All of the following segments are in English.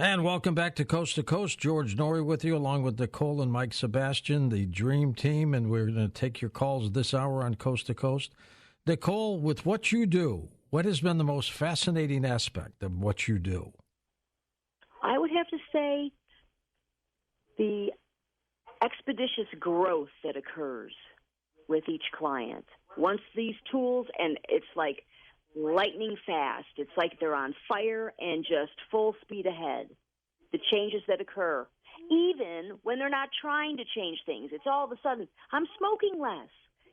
And welcome back to Coast. George Norrie with you, along with Nicole and Mike Sebastian, the Dream Team, and we're going to take your calls this hour on Coast to Coast. Nicole, with what you do, what has been the most fascinating aspect of what you do? I would have to say the expeditious growth that occurs with each client. Once these tools, and it's like lightning fast. It's like they're on fire and just full speed ahead. The changes that occur, even when they're not trying to change things. It's all of a sudden, I'm smoking less.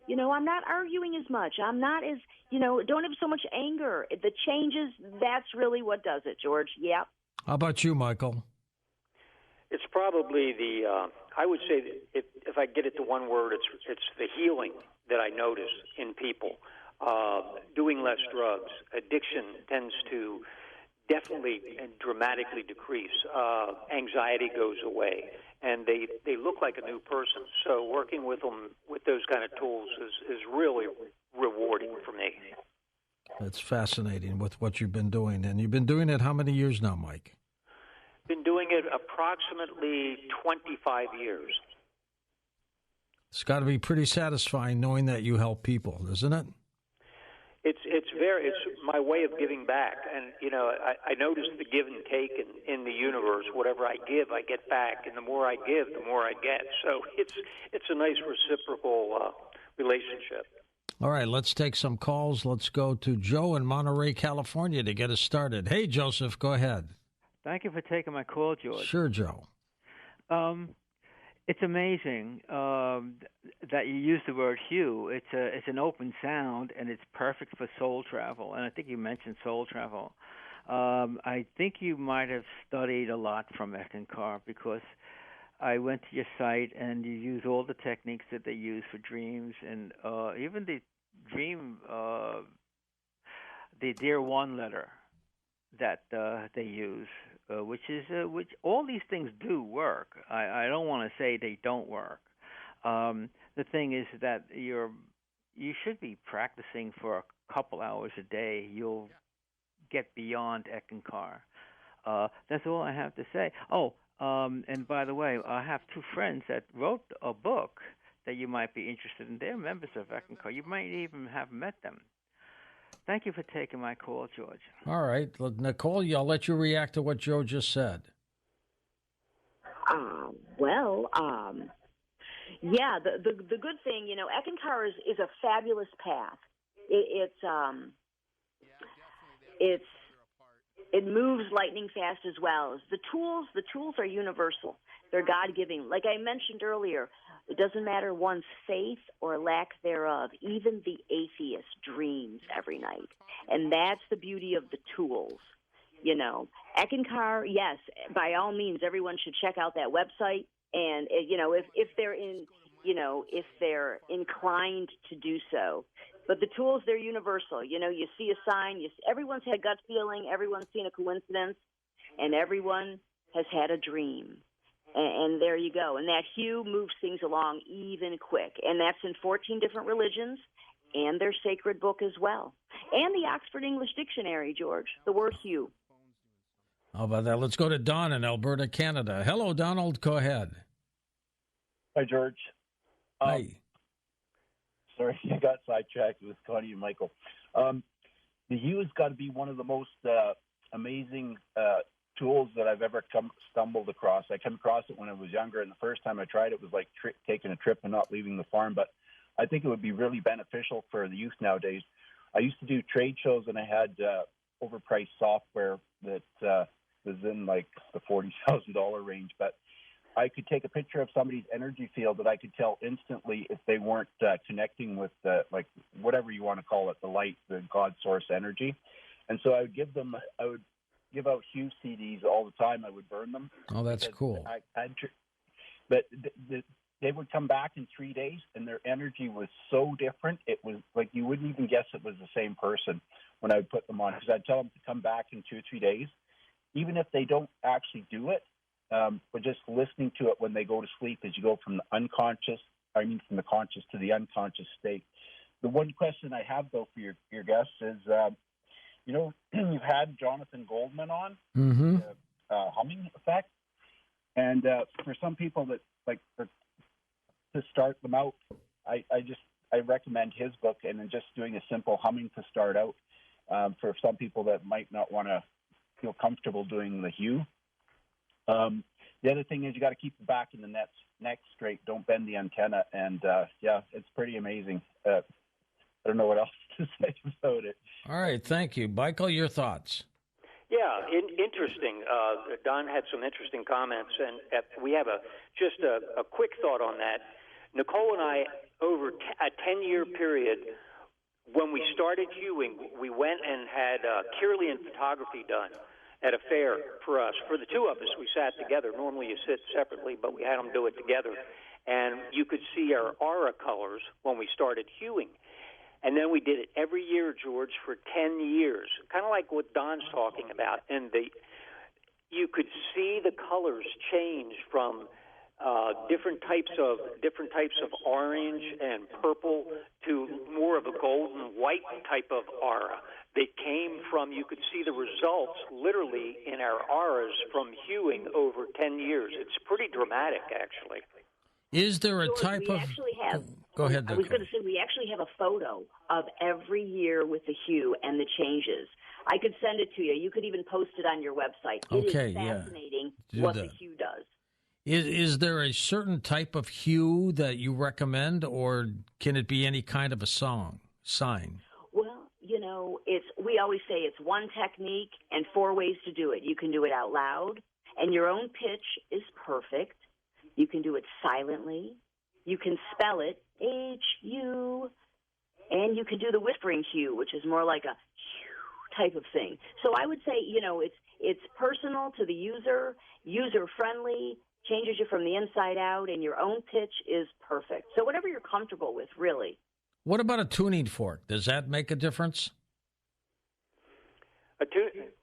I'm not arguing as much. I'm not as, don't have so much anger. The changes, that's really what does it, George. Yeah. How about you, Michael? It's probably I would say that if I get it to one word, it's the healing that I notice in people. Doing less drugs, addiction tends to definitely and dramatically decrease. Anxiety goes away, and they look like a new person. So working with them with those kind of tools is really rewarding for me. That's fascinating with what you've been doing. And you've been doing it how many years now, Mike? Been doing it approximately 25 years. It's got to be pretty satisfying knowing that you help people, isn't it? It's my way of giving back, and I notice the give and take in the universe. Whatever I give, I get back, and the more I give, the more I get. So it's a nice reciprocal relationship. All right, let's take some calls. Let's go to Joe in Monterey, California, to get us started. Hey, Joseph, go ahead. Thank you for taking my call, George. Sure, Joe. It's amazing that you use the word hue. It's an open sound, and it's perfect for soul travel. And I think you mentioned soul travel. I think you might have studied a lot from Eckankar, because I went to your site, and you use all the techniques that they use for dreams, and even the dream, the Dear One letter that they use. Which all these things do work. I don't want to say they don't work. The thing is that you should be practicing for a couple hours a day. You'll get beyond Eckankar. That's all I have to say. Oh, and by the way, I have two friends that wrote a book that you might be interested in. They're members of Eckankar. You might even have met them. Thank you for taking my call, George. All right. Nicole, I'll let you react to what Joe just said. Yeah, the good thing, Eckankar is a fabulous path. It moves lightning fast as well. The tools are universal. They're God-giving. Like I mentioned earlier, it doesn't matter one's faith or lack thereof. Even the atheist dreams every night. And that's the beauty of the tools. Eckankar, yes, by all means, everyone should check out that website. And, if they're inclined to do so. But the tools, they're universal. You see a sign. Everyone's had a gut feeling. Everyone's seen a coincidence. And everyone has had a dream. And there you go. And that hue moves things along even quick. And that's in 14 different religions and their sacred book as well. And the Oxford English Dictionary, George, the word hue. How about that? Let's go to Don in Alberta, Canada. Hello, Donald. Go ahead. Hi, George. Hi. Sorry, I got sidetracked with Connie and Michael. The hue has got to be one of the most amazing tools that I've ever stumbled across. I came across it when I was younger, and the first time I tried it was like taking a trip and not leaving the farm. But I think it would be really beneficial for the youth nowadays. I used to do trade shows, and I had overpriced software that was in like the $40,000 range. But I could take a picture of somebody's energy field that I could tell instantly if they weren't connecting with like whatever you want to call it, the light, the God source energy. And so I would give out hue CDs all the time. I would burn them. Oh, that's cool. But they would come back in 3 days, and their energy was so different. It was like you wouldn't even guess it was the same person when I would put them on, because I'd tell them to come back in 2 or 3 days, even if they don't actually do it. But just listening to it when they go to sleep as you go from the conscious to the unconscious state. The one question I have, though, for your guests is, you've had Jonathan Goldman on. Mm-hmm. humming effect. And for some people that to start them out, I recommend his book, and then just doing a simple humming to start out. For some people that might not want to feel comfortable doing the hue. The other thing is you got to keep the back in the neck straight. Don't bend the antenna. And it's pretty amazing. I don't know what else to say about it. All right, thank you, Michael. Your thoughts? Yeah, interesting. Don had some interesting comments, and we have just a quick thought on that. Nicole and I, over a 10-year period, when we started hewing, we went and had Kirlian photography done at a fair for us. For the two of us, we sat together. Normally you sit separately, but we had them do it together. And you could see our aura colors when we started hewing. And then we did it every year, George, for 10 years, kind of like what Don's talking about. And you could see the colors change from different types of orange and purple to more of a golden white type of aura. They came from, you could see the results literally in our auras from hewing over 10 years. It's pretty dramatic, actually. Is there a type of... Go ahead, I was going to say, we actually have a photo of every year with the hue and the changes. I could send it to you. You could even post it on your website. It is fascinating what the hue does. Is there a certain type of hue that you recommend, or can it be any kind of a sign? Well, we always say it's one technique and 4 ways to do it. You can do it out loud, and your own pitch is perfect. You can do it silently. You can spell it, H-U, and you can do the whispering hue, which is more like a hue type of thing. So I would say, it's personal to the user, user-friendly, changes you from the inside out, and your own pitch is perfect. So whatever you're comfortable with, really. What about a tuning fork? Does that make a difference?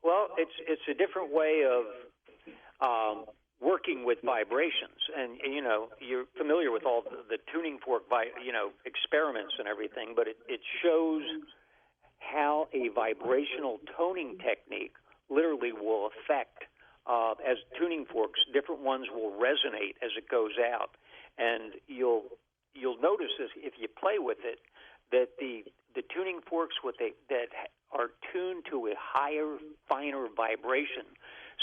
Well, it's a different way of working with vibrations, and you're familiar with all the tuning fork experiments and everything, but it shows how a vibrational toning technique literally will affect. As tuning forks, different ones will resonate as it goes out, and you'll notice this if you play with it, that the tuning forks that are tuned to a higher, finer vibration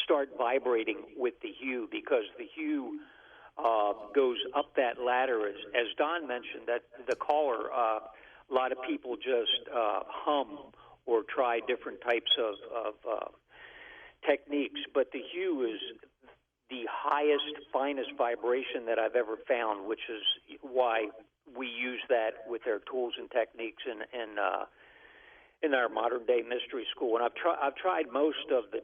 start vibrating with the hue, because the hue goes up that ladder. As Don mentioned, that the caller, a lot of people just hum or try different types of techniques, but the hue is the highest, finest vibration that I've ever found, which is why we use that with our tools and techniques in our modern day mystery school. And I've tried most of the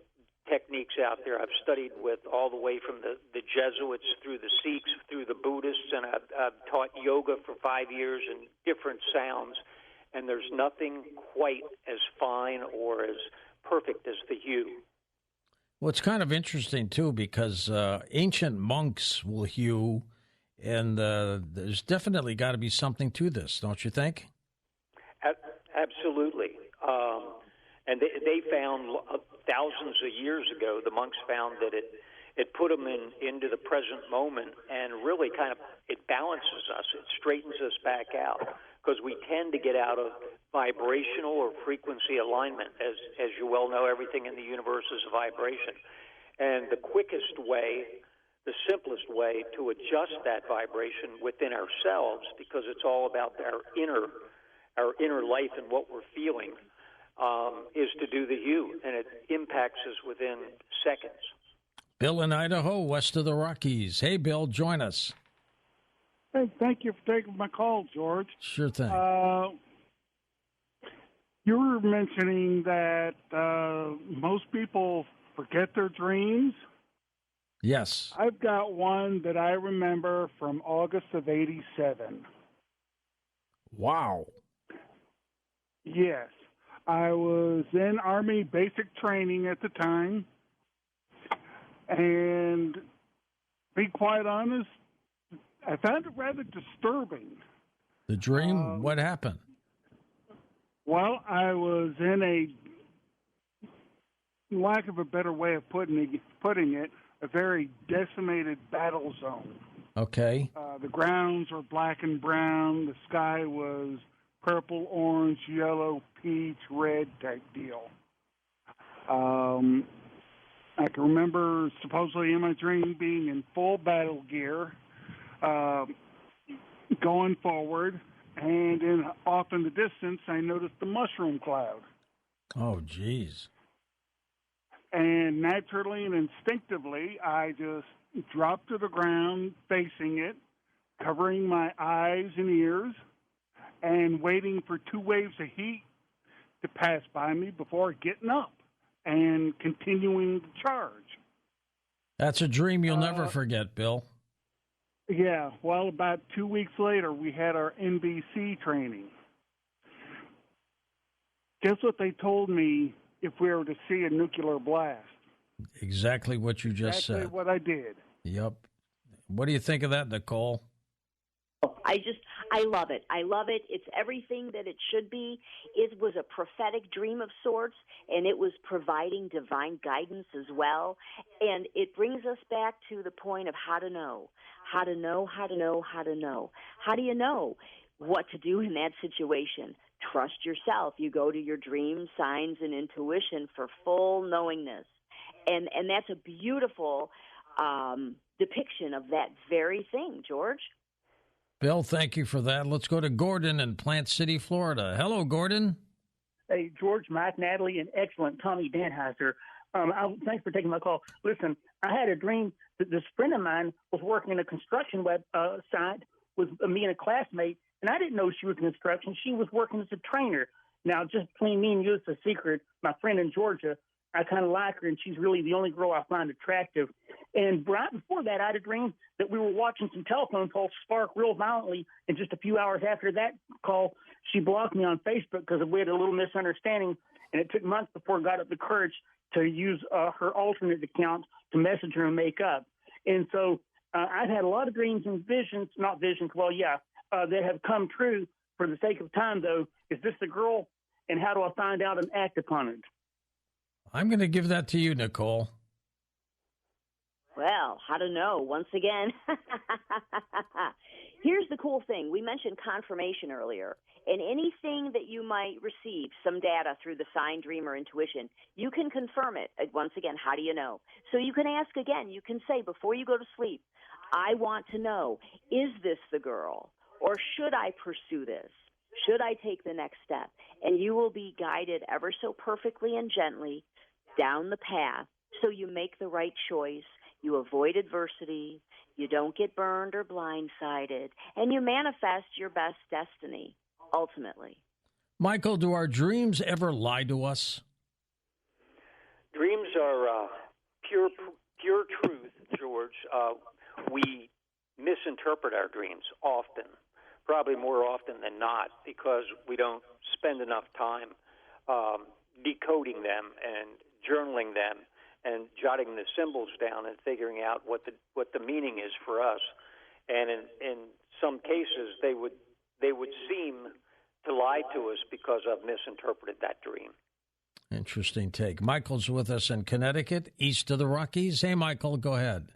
techniques out there. I've studied with all the way from the Jesuits through the Sikhs, through the Buddhists, and I've taught yoga for 5 years and different sounds, and there's nothing quite as fine or as perfect as the hue. Well, it's kind of interesting, too, because ancient monks will hue, and there's definitely got to be something to this, don't you think? Absolutely. And they found thousands of years ago, the monks found that it put them into the present moment, and really it balances us. It straightens us back out, because we tend to get out of vibrational or frequency alignment. As you well know, everything in the universe is a vibration. And the quickest way, the simplest way to adjust that vibration within ourselves, because it's all about our inner life and what we're feeling, is to do the hue, and it impacts us within seconds. Bill in Idaho, west of the Rockies. Hey, Bill, join us. Hey, thank you for taking my call, George. Sure thing. You were mentioning that most people forget their dreams. Yes. I've got one that I remember from August of '87. Wow. Yes. I was in Army basic training at the time, and to be quite honest, I found it rather disturbing. The dream? What happened? Well, I was in lack of a better way of putting it, a very decimated battle zone. Okay. The grounds were black and brown. The sky was purple, orange, yellow, peach, red type deal. I can remember supposedly in my dream being in full battle gear, going forward, and off in the distance, I noticed the mushroom cloud. Oh, geez. And naturally and instinctively, I just dropped to the ground, facing it, covering my eyes and ears, and waiting for 2 waves of heat to pass by me before getting up and continuing the charge. That's a dream you'll never forget, Bill. Yeah, well, about 2 weeks later, we had our NBC training. Guess what they told me if we were to see a nuclear blast? Exactly what you just said. Exactly what I did. Yep. What do you think of that, Nicole? I love it. I love it. It's everything that it should be. It was a prophetic dream of sorts, and it was providing divine guidance as well. And it brings us back to the point of how to know. How to know, how to know, how to know. How do you know what to do in that situation? Trust yourself. You go to your dreams, signs, and intuition for full knowingness. And that's a beautiful depiction of that very thing, George. Bill, thank you for that. Let's go to Gordon in Plant City, Florida. Hello, Gordon. Hey, George, Mike, Natalie, and excellent Tommy Danheiser. Thanks for taking my call. Listen, I had a dream that this friend of mine was working in a construction site with me and a classmate, and I didn't know she was in construction. She was working as a trainer. Now, just between me and you, it's a secret. My friend in Georgia, I kind of like her, and she's really the only girl I find attractive. And right before that, I had a dream that we were watching some telephone calls spark real violently, and just a few hours after that call, she blocked me on Facebook because we had a little misunderstanding, and it took months before I got up the courage to use her alternate account to message her and make up. And so I've had a lot of dreams and visions, that have come true. For the sake of time, though, is this the girl, and how do I find out and act upon it? I'm going to give that to you, Nicole. Well, how to know? Once again, here's the cool thing. We mentioned confirmation earlier. And anything that you might receive, some data through the sign, dream, or intuition, you can confirm it. Once again, how do you know? So you can ask again. You can say, before you go to sleep, I want to know, is this the girl? Or should I pursue this? Should I take the next step? And you will be guided ever so perfectly and gently down the path so you make the right choice. You avoid adversity, you don't get burned or blindsided, and you manifest your best destiny, ultimately. Michael, do our dreams ever lie to us? Dreams are pure truth, George. We misinterpret our dreams often, probably more often than not, because we don't spend enough time decoding them and journaling them and jotting the symbols down and figuring out what the meaning is for us. And in some cases, they would seem to lie to us because I've misinterpreted that dream. Interesting take. Michael's with us in Connecticut, east of the Rockies. Hey, Michael, go ahead.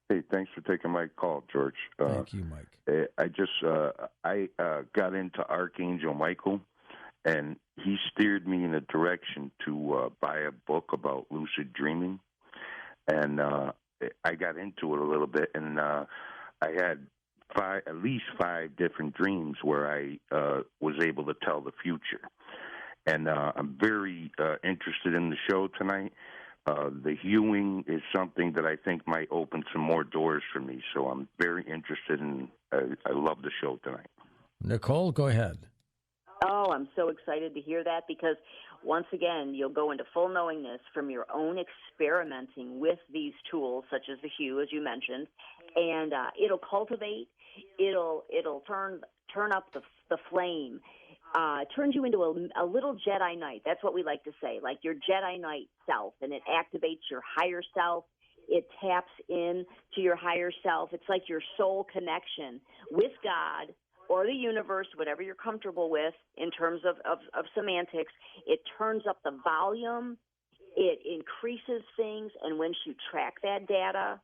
Hey, thanks for taking my call, George. Thank you, Mike. I got into Archangel Michael, and he steered me in a direction to buy a book about lucid dreaming. And I got into it a little bit, and I had at least five different dreams where I was able to tell the future. And I'm very interested in the show tonight. The hewing is something that I think might open some more doors for me. So I'm very interested in. I love the show tonight. Nicole, go ahead. Oh, I'm so excited to hear that because, once again, you'll go into full knowingness from your own experimenting with these tools, such as the hue, as you mentioned, and it'll cultivate. It'll turn up the flame. Turns you into a little Jedi Knight. That's what we like to say, like your Jedi Knight self, and it activates your higher self. It taps in to your higher self. It's like your soul connection with God or the universe, whatever you're comfortable with in terms of semantics. It turns up the volume. It increases things, and once you track that data,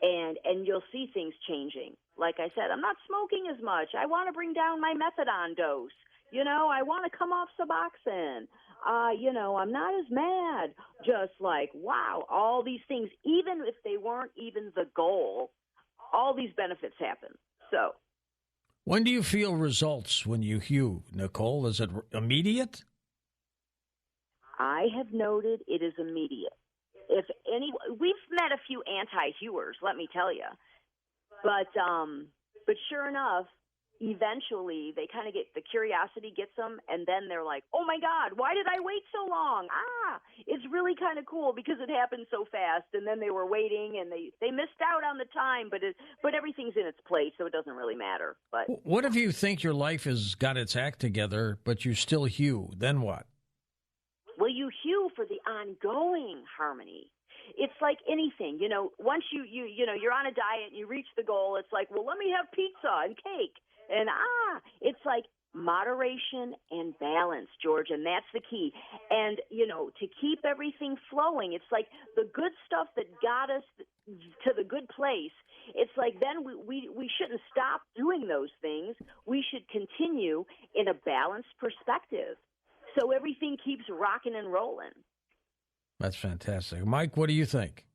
and you'll see things changing. Like I said, I'm not smoking as much. I want to bring down my methadone dose. I want to come off Suboxone. I'm not as mad. Just like, wow, all these things, even if they weren't even the goal, all these benefits happen. So, when do you feel results when you hew, Nicole? Is it immediate? I have noted it is immediate. We've met a few anti-hewers, let me tell you, but sure enough, eventually they kind of the curiosity gets them, and then they're like, oh my God, why did I wait so long? It's really kind of cool because it happened so fast, and then they were waiting and they missed out on the time, but everything's in its place, so it doesn't really matter. But what if you think your life has got its act together, but you still hew? Then what? Well, you hew for the ongoing harmony. It's like anything, once you're on a diet and you reach the goal, it's like, well, let me have pizza and cake. And it's like moderation and balance, George, and that's the key. And, to keep everything flowing, it's like the good stuff that got us to the good place. It's like then we shouldn't stop doing those things. We should continue in a balanced perspective. So everything keeps rocking and rolling. That's fantastic. Mike, what do you think?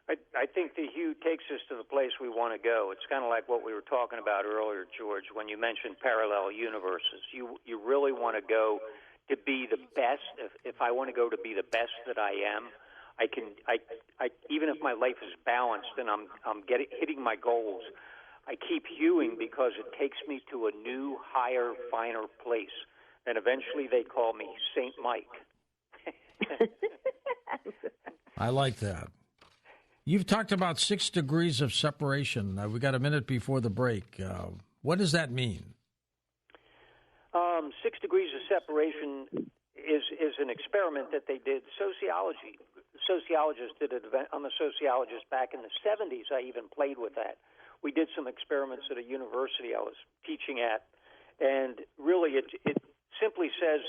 I think the hue takes us to the place we want to go. It's kind of like what we were talking about earlier, George, when you mentioned parallel universes. You really want to go to be the best. If I want to go to be the best that I am, I even if my life is balanced and I'm hitting my goals, I keep hewing because it takes me to a new, higher, finer place. And eventually they call me Saint Mike. I like that. You've talked about 6 degrees of separation. We got a minute before the break. What does that mean? 6 degrees of separation is an experiment that they did. Sociologists did it on the sociologists back in the 70s. I even played with that. We did some experiments at a university I was teaching at, and really it simply says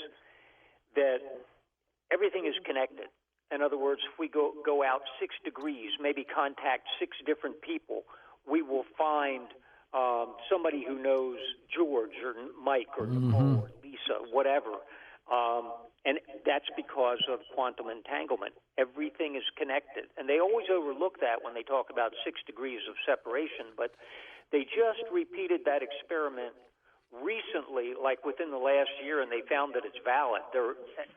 that everything is connected. In other words, if we go out 6 degrees, maybe contact 6 different people, we will find somebody who knows George or Mike or Nicole or Lisa, whatever. And that's because of quantum entanglement. Everything is connected. And they always overlook that when they talk about 6 degrees of separation, but they just repeated that experiment recently, like within the last year, and they found that it's valid.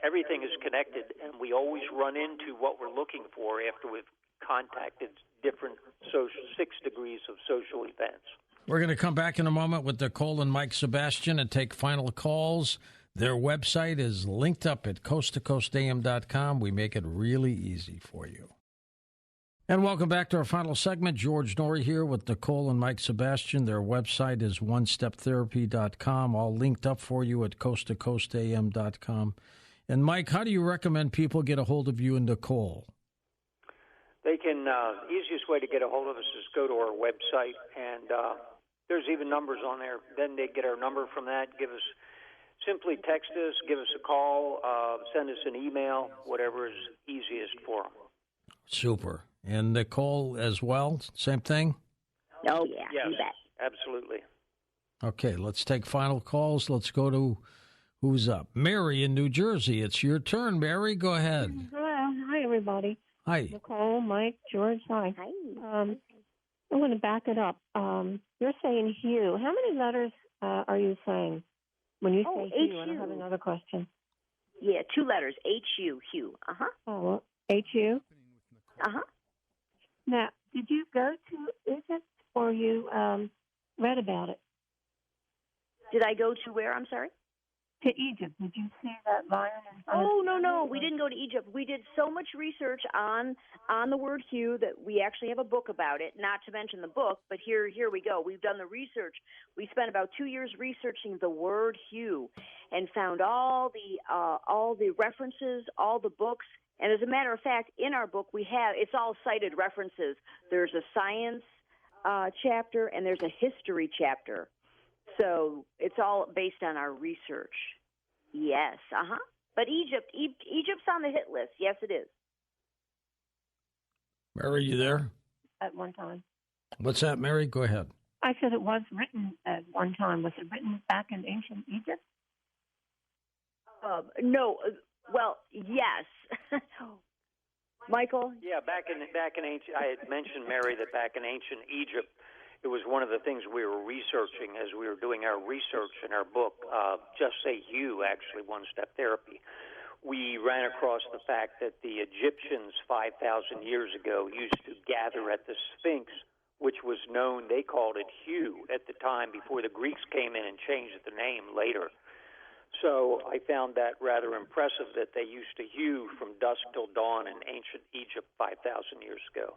Everything is connected, and we always run into what we're looking for after we've contacted different 6 degrees of social events. We're going to come back in a moment with Nicole and Mike Sebastian and take final calls. Their website is linked up at coasttocoastam.com. We make it really easy for you. And welcome back to our final segment. George Norrie here with Nicole and Mike Sebastian. Their website is onesteptherapy.com, all linked up for you at coasttocoastam.com. And Mike, how do you recommend people get a hold of you and Nicole? They can, easiest way to get a hold of us is go to our website, and there's even numbers on there. Then they get our number from that, simply text us, give us a call, send us an email, whatever is easiest for them. Super. And Nicole as well, same thing? Oh, yeah, yes, you bet. Absolutely. Okay, let's take final calls. Let's go to who's up. Mary in New Jersey. It's your turn, Mary. Go ahead. Hello. Hi, everybody. Hi. Nicole, Mike, George, hi. Hi. I'm going to back it up. You're saying hue. How many letters are you saying when you say hue? And I have another question. Yeah, 2 letters, H-U, hue. Uh-huh. Oh, well, H-U? Uh-huh. Now, did you go to Egypt or you read about it? Did I go to where, I'm sorry? To Egypt. Did you see that lion? Oh, no. We didn't go to Egypt. We did so much research on the word hue that we actually have a book about it, not to mention the book, but here we go. We've done the research. We spent about 2 years researching the word hue and found all the references, all the books. And as a matter of fact, in our book, it's all cited references. There's a science chapter and there's a history chapter. So it's all based on our research. Yes, uh-huh. But Egypt's on the hit list. Yes, it is. Mary, you there? At one time. What's that, Mary? Go ahead. I said it was written at one time. Was it written back in ancient Egypt? No. Well, yes. Michael? Yeah, back in ancient, I had mentioned, Mary, that back in ancient Egypt, it was one of the things we were researching as we were doing our research in our book, Just Say You, actually, One-Step Therapy. We ran across the fact that the Egyptians 5,000 years ago used to gather at the Sphinx, which was known, they called it Hue at the time before the Greeks came in and changed the name later. So I found that rather impressive that they used to hew from dusk till dawn in ancient Egypt 5,000 years ago.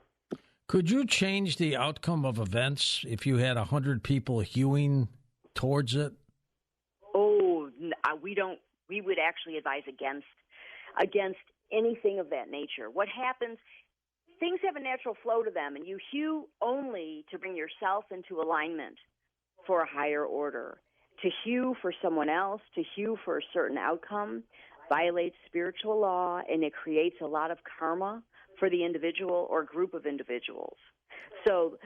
Could you change the outcome of events if you had 100 people hewing towards it? Oh, we don't. We would actually advise against anything of that nature. What happens? Things have a natural flow to them, and you hew only to bring yourself into alignment for a higher order. To hew for someone else, to hew for a certain outcome, violates spiritual law, and it creates a lot of karma for the individual or group of individuals. So,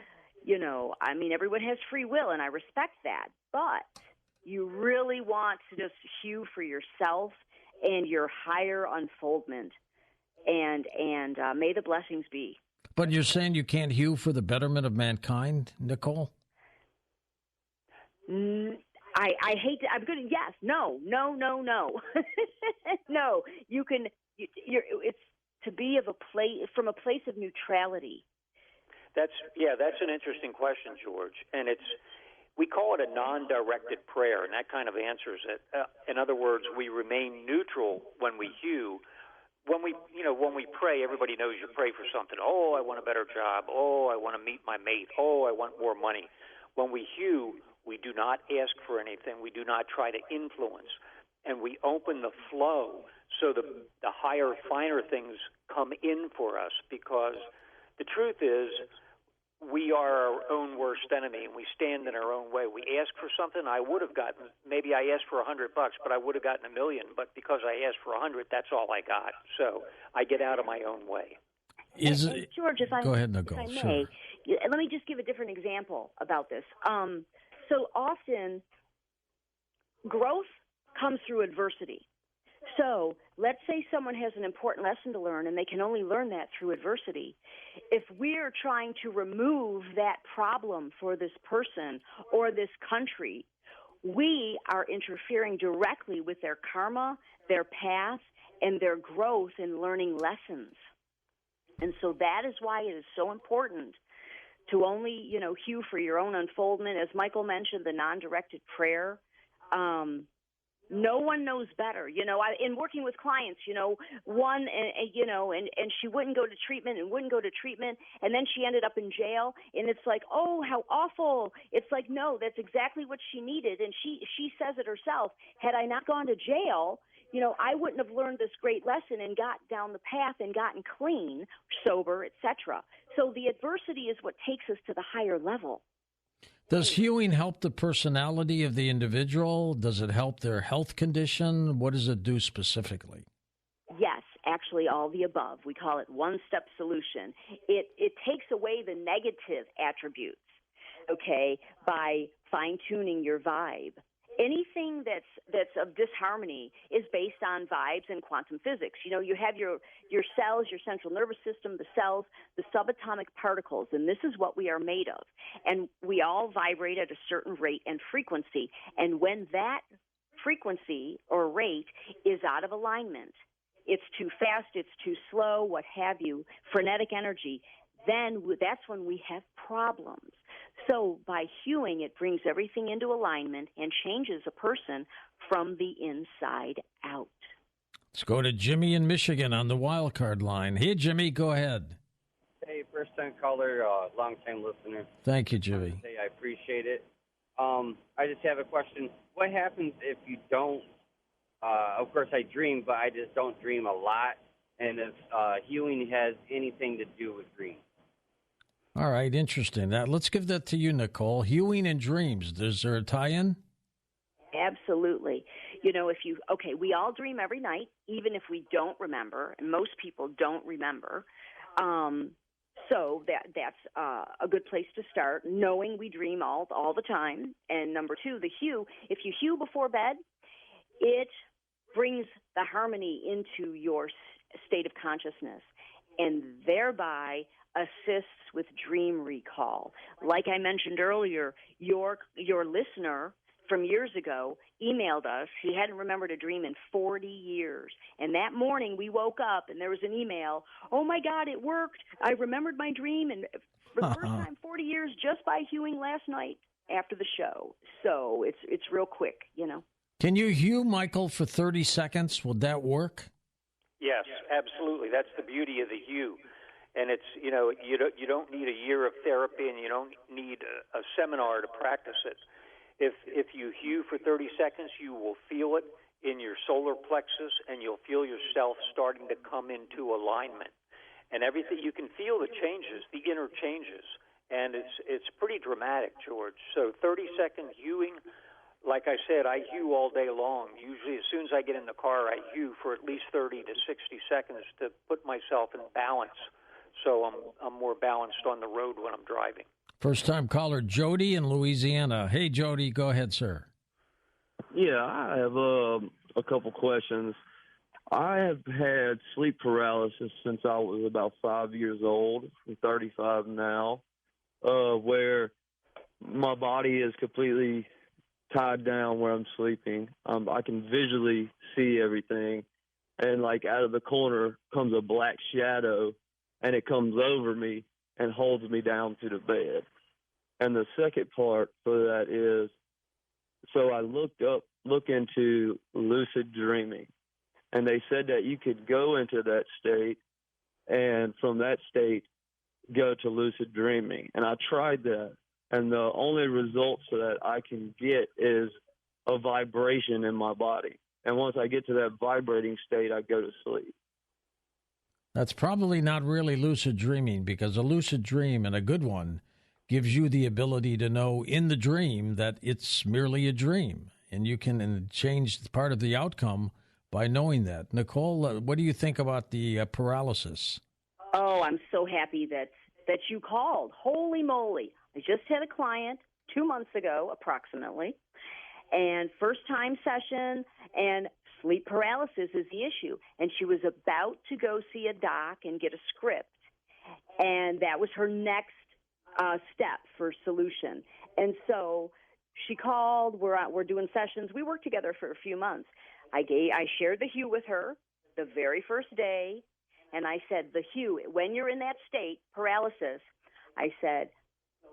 everyone has free will, and I respect that. But you really want to just hew for yourself and your higher unfoldment, and may the blessings be. But you're saying you can't hew for the betterment of mankind, Nicole? I hate to. I'm going to yes, no. No, you can. It's to be from a place of neutrality. That's an interesting question, George, and we call it a non-directed prayer, and that kind of answers it. In other words, we remain neutral when we hew. When we pray, everybody knows you pray for something. Oh, I want a better job. Oh, I want to meet my mate. Oh, I want more money. When we hew, we do not ask for anything. We do not try to influence. And we open the flow so the higher, finer things come in for us, because the truth is we are our own worst enemy, and we stand in our own way. We ask for something. I would have gotten, maybe I asked for $100, but I would have gotten $1 million. But because I asked for 100, that's all I got. So I get out of my own way. George, go ahead, Nicole. If I may, let me just give a different example about this. So often, growth comes through adversity. So let's say someone has an important lesson to learn, and they can only learn that through adversity. If we're trying to remove that problem for this person or this country, we are interfering directly with their karma, their path, and their growth in learning lessons. And so that is why it is so important to only, hew for your own unfoldment. As Michael mentioned, the non-directed prayer. No one knows better. In working with clients, one, and she wouldn't go to treatment, and then she ended up in jail, and it's like, oh, how awful. It's like, no, that's exactly what she needed, and she says it herself. Had I not gone to jail, I wouldn't have learned this great lesson and got down the path and gotten clean, sober, etc. So the adversity is what takes us to the higher level. Does hewing help the personality of the individual? Does it help their health condition? What does it do specifically? Yes, actually all the above. We call it one-step solution. It takes away the negative attributes, okay, by fine-tuning your vibe. Anything that's of disharmony is based on vibes and quantum physics. You have your cells, your central nervous system, the cells, the subatomic particles, and this is what we are made of. And we all vibrate at a certain rate and frequency. And when that frequency or rate is out of alignment, it's too fast, it's too slow, what have you, frenetic energy, then that's when we have problems. So by hewing, it brings everything into alignment and changes a person from the inside out. Let's go to Jimmy in Michigan on the wild card line. Hey, Jimmy, go ahead. Hey, first-time caller, long-time listener. Thank you, Jimmy. I appreciate it. I just have a question. What happens if you don't, of course I dream, but I just don't dream a lot, and if hewing has anything to do with dreams? All right, interesting. Let's give that to you, Nicole. Hewing and dreams. Is there a tie-in? Absolutely. we all dream every night, even if we don't remember, and most people don't remember. So that's a good place to start, knowing we dream all the time. And number two, the hue. If you hue before bed, it brings the harmony into your state of consciousness and thereby assists with dream recall. Like I mentioned earlier, your listener from years ago emailed us. He hadn't remembered a dream in 40 years. And that morning we woke up and there was an email, "Oh my God, it worked. I remembered my dream and for the first time 40 years just by hewing last night after the show." So it's real quick, Can you hue, Michael, for 30 seconds? Would that work? Yes, absolutely. That's the beauty of the hue. And it's, you don't need a year of therapy and you don't need a seminar to practice it. If you hue for 30 seconds, you will feel it in your solar plexus and you'll feel yourself starting to come into alignment. And everything, you can feel the changes, the inner changes. And it's pretty dramatic, George. So 30-second hewing, like I said, I hue all day long. Usually as soon as I get in the car, I hue for at least 30 to 60 seconds to put myself in balance. So I'm more balanced on the road when I'm driving. First-time caller, Jody in Louisiana. Hey, Jody, go ahead, sir. Yeah, I have a couple questions. I have had sleep paralysis since I was about 5 years old. I'm 35 now, where my body is completely tied down where I'm sleeping. I can visually see everything, and like out of the corner comes a black shadow, and it comes over me and holds me down to the bed. And the second part for that is, so I look into lucid dreaming, and they said that you could go into that state and from that state go to lucid dreaming. And I tried that, and the only results that I can get is a vibration in my body. And once I get to that vibrating state, I go to sleep. That's probably not really lucid dreaming, because a lucid dream, and a good one, gives you the ability to know in the dream that it's merely a dream, and you can change part of the outcome by knowing that. Nicole, what do you think about the paralysis? Oh, I'm so happy that you called. Holy moly. I just had a client 2 months ago, approximately, and first-time session, and sleep paralysis is the issue. And she was about to go see a doc and get a script, and that was her next step for solution. And so she called. We're doing sessions. We worked together for a few months. I shared the hue with her the very first day, and I said, the hue, when you're in that state, paralysis, I said,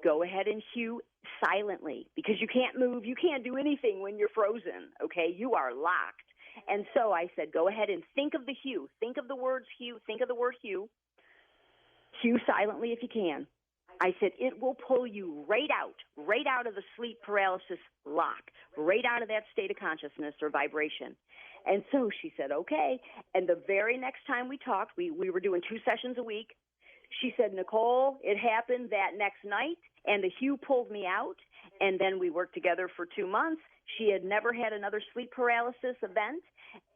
go ahead and hue silently, because you can't move, you can't do anything when you're frozen, okay? You are locked. And so I said, go ahead and think of the hue. Think of the words hue. Think of the word hue. Hue silently if you can. I said, it will pull you right out of the sleep paralysis lock, right out of that state of consciousness or vibration. And so she said, okay. And the very next time we talked, we were doing 2 sessions a week. She said, Nicole, it happened that next night, and the hue pulled me out, and then we worked together for 2 months. She had never had another sleep paralysis event,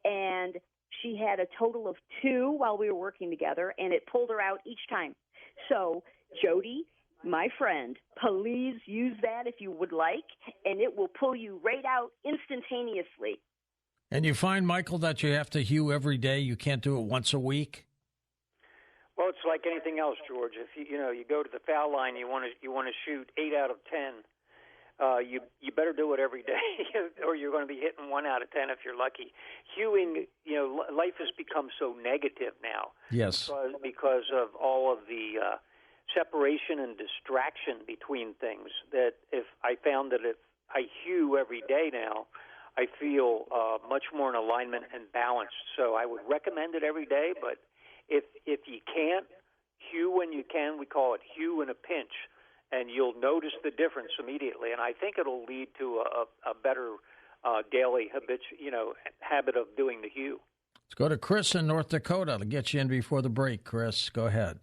and she had a total of 2 while we were working together, and it pulled her out each time. So, Jody, my friend, please use that if you would like, and it will pull you right out instantaneously. And you find, Michael, that you have to hue every day? You can't do it once a week? Well, it's like anything else, George. If you go to the foul line, you want to shoot 8 out of 10. You better do it every day, or you're going to be hitting 1 out of 10 if you're lucky. Hewing, life has become so negative now. Yes. Because of all of the separation and distraction between things. That if I hue every day now, I feel much more in alignment and balanced. So I would recommend it every day, but if you can't, hue when you can. We call it hue in a pinch, and you'll notice the difference immediately. And I think it'll lead to a better daily habit of doing the hue. Let's go to Chris in North Dakota. I'll get you in before the break. Chris, go ahead.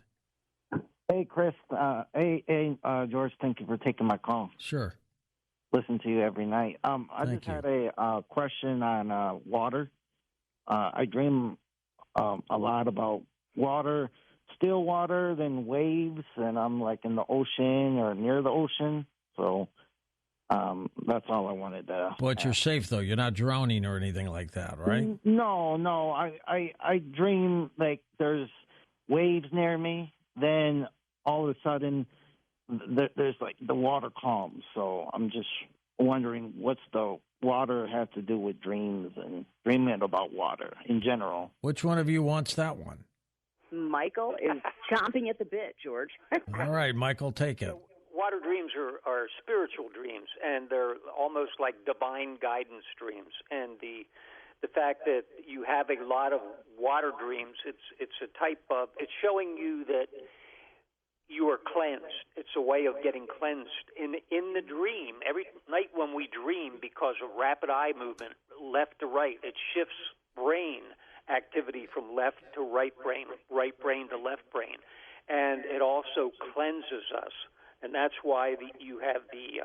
Hey, Chris. George, thank you for taking my call. Sure. listen to you every night. I Thank just had a question on water. I dream a lot about water, still water, then waves, and I'm like in the ocean or near the ocean. So that's all I wanted to. But you're safe, though. You're not drowning or anything like that, right? No. I dream like there's waves near me. Then all of a sudden, there's like the water calms. So I'm just wondering what's the water have to do with dreams and dreaming about water in general. Which one of you wants that one? Michael is chomping at the bit, George. All right, Michael, take it. Water dreams are spiritual dreams, and they're almost like divine guidance dreams. And the fact that you have a lot of water dreams, it's a type of, it's showing you that you are cleansed. It's a way of getting cleansed. In the dream, every night when we dream, because of rapid eye movement, left to right, it shifts brain activity from left to right brain to left brain, and it also cleanses us. And that's why you have the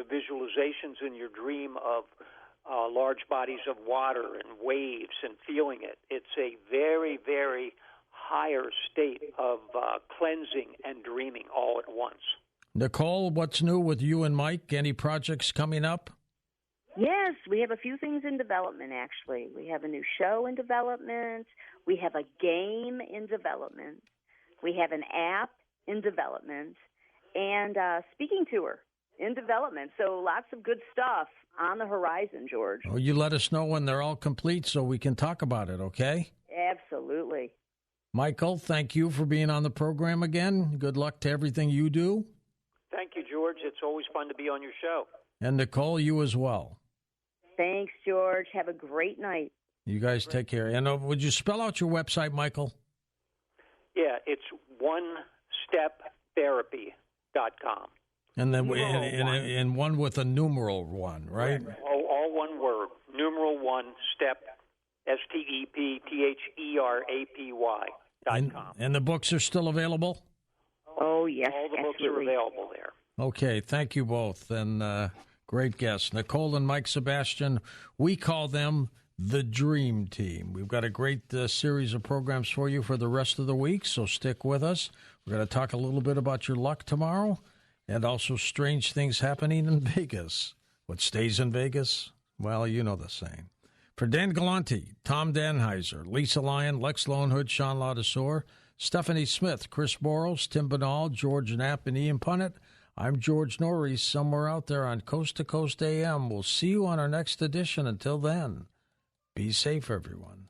visualizations in your dream of large bodies of water and waves and feeling it. It's a very, very higher state of cleansing and dreaming all at once. Nicole, what's new with you and Mike? Any projects coming up? Yes, we have a few things in development, actually. We have a new show in development. We have a game in development. We have an app in development. And a speaking tour in development. So lots of good stuff on the horizon, George. Well, you let us know when they're all complete so we can talk about it, okay? Absolutely. Michael, thank you for being on the program again. Good luck to everything you do. Thank you, George. It's always fun to be on your show. And Nicole, you as well. Thanks, George. Have a great night. You guys take care. And would you spell out your website, Michael? Yeah, it's onesteptherapy.com. And then and one with a numeral one, right? All one word. Numeral one, step, STEPTHERAPY.com. And the books are still available? Oh, yes. All the books absolutely. are available there. Okay, thank you both. And great guests. Nicole and Mike Sebastian, we call them the Dream Team. We've got a great series of programs for you for the rest of the week, so stick with us. We're going to talk a little bit about your luck tomorrow and also strange things happening in Vegas. What stays in Vegas? Well, you know the saying. For Dan Galante, Tom Danheiser, Lisa Lyon, Lex Lonehood, Sean Ladouceur, Stephanie Smith, Chris Boros, Tim Banal, George Knapp, and Ian Punnett, I'm George Norrie, somewhere out there on Coast to Coast AM. We'll see you on our next edition. Until then, be safe, everyone.